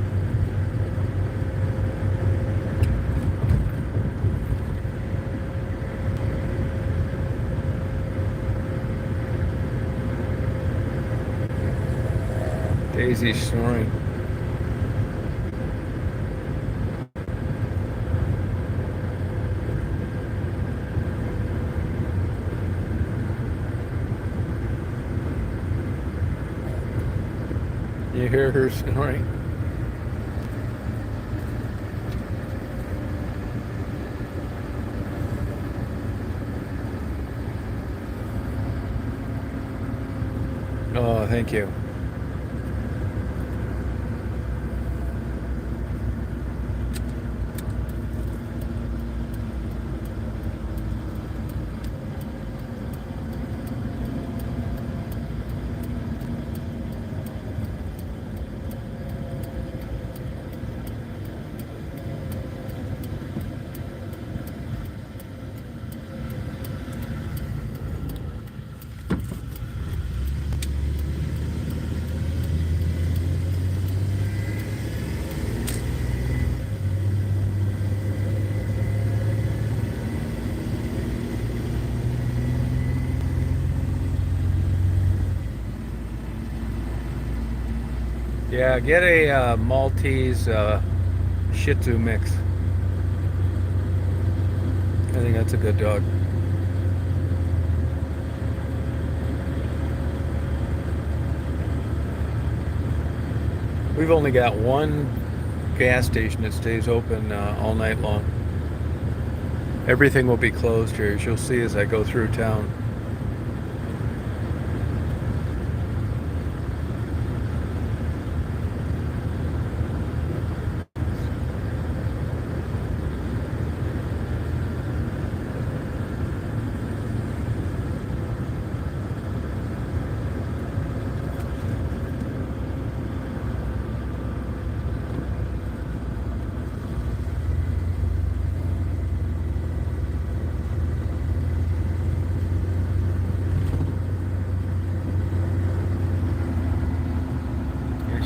Daisy's snoring. You hear her snoring? Oh, thank you. Yeah, get a Maltese Shih Tzu mix. I think that's a good dog. We've only got one gas station that stays open all night long. Everything will be closed here, as you'll see as I go through town.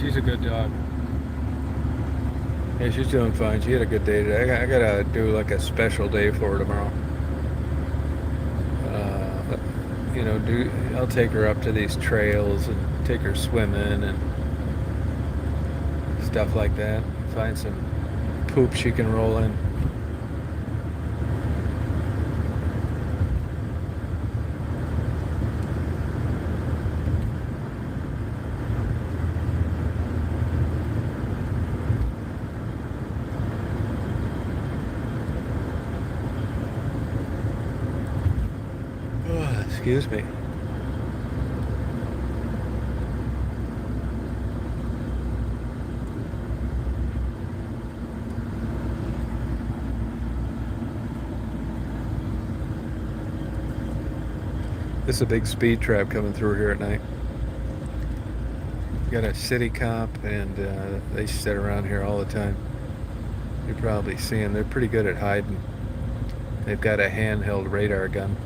She's a good dog. Yeah, she's doing fine. She had a good day today. I gotta do like a special day for her tomorrow. I'll take her up to these trails and take her swimming and stuff like that. Find some poop she can roll in. Excuse me. This is a big speed trap coming through here at night. Got a city cop, and they sit around here all the time. You probably see them. They're pretty good at hiding. They've got a handheld radar gun.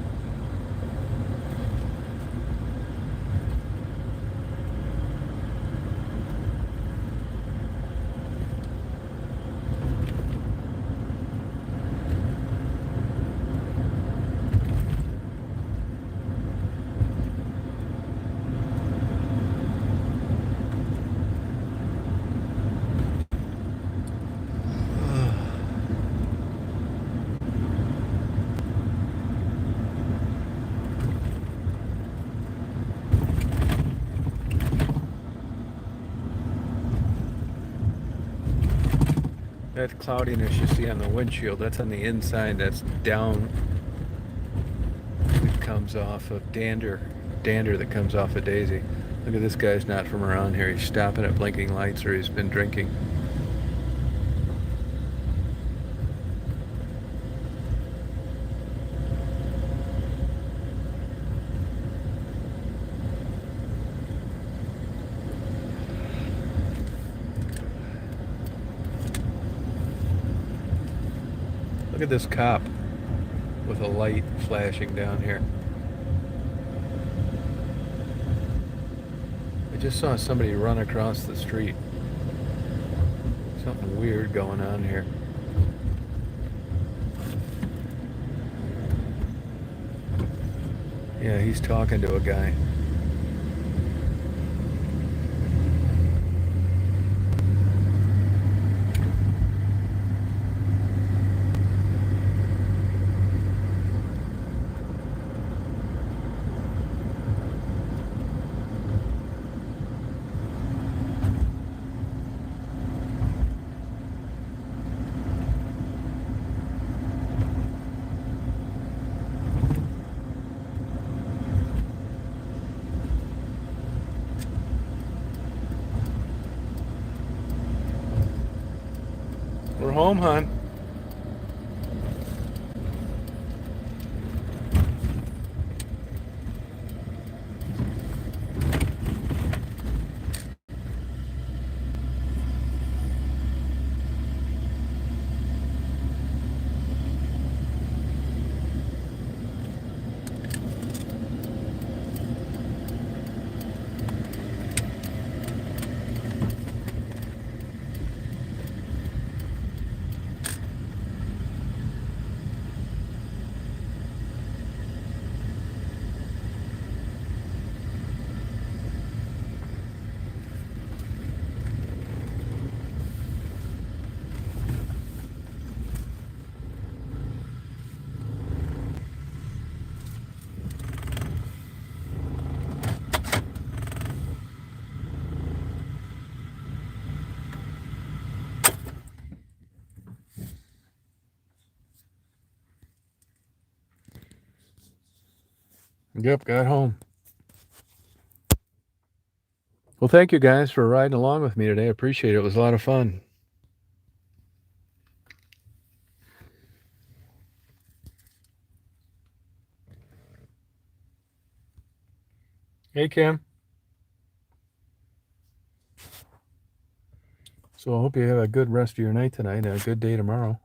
That cloudiness you see on the windshield, that's on the inside, that's down. It comes off of dander that comes off of Daisy. Look at this guy's not from around here. He's stopping at blinking lights, or he's been drinking. Look at this cop with a light flashing down here. I just saw somebody run across the street. Something weird going on here. Yeah, he's talking to a guy. We're home, hon. Yep, got home. Well, thank you guys for riding along with me today. I appreciate it. It was a lot of fun. Hey, Kim. So I hope you have a good rest of your night tonight and a good day tomorrow.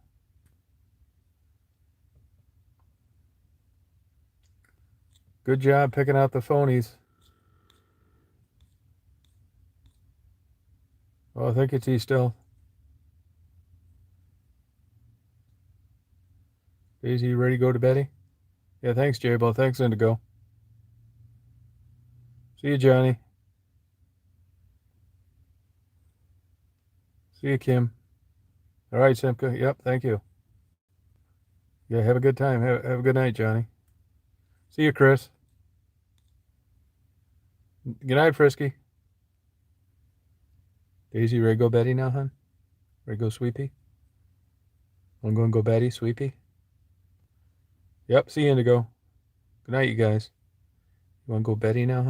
Good job picking out the phonies. Oh, thank you, T. Still. Daisy, you ready to go to Betty? Yeah, thanks, J-Ball. Thanks, Indigo. See you, Johnny. See you, Kim. All right, Simka. Yep, thank you. Yeah, have a good time. Have a good night, Johnny. See you, Chris. Good night, Frisky. Daisy, ready to go Betty now, hon? Ready to go Sweepy? I'm going to go Betty, Sweepy? Yep, see you, Indigo. Good night, you guys. You want to go Betty now?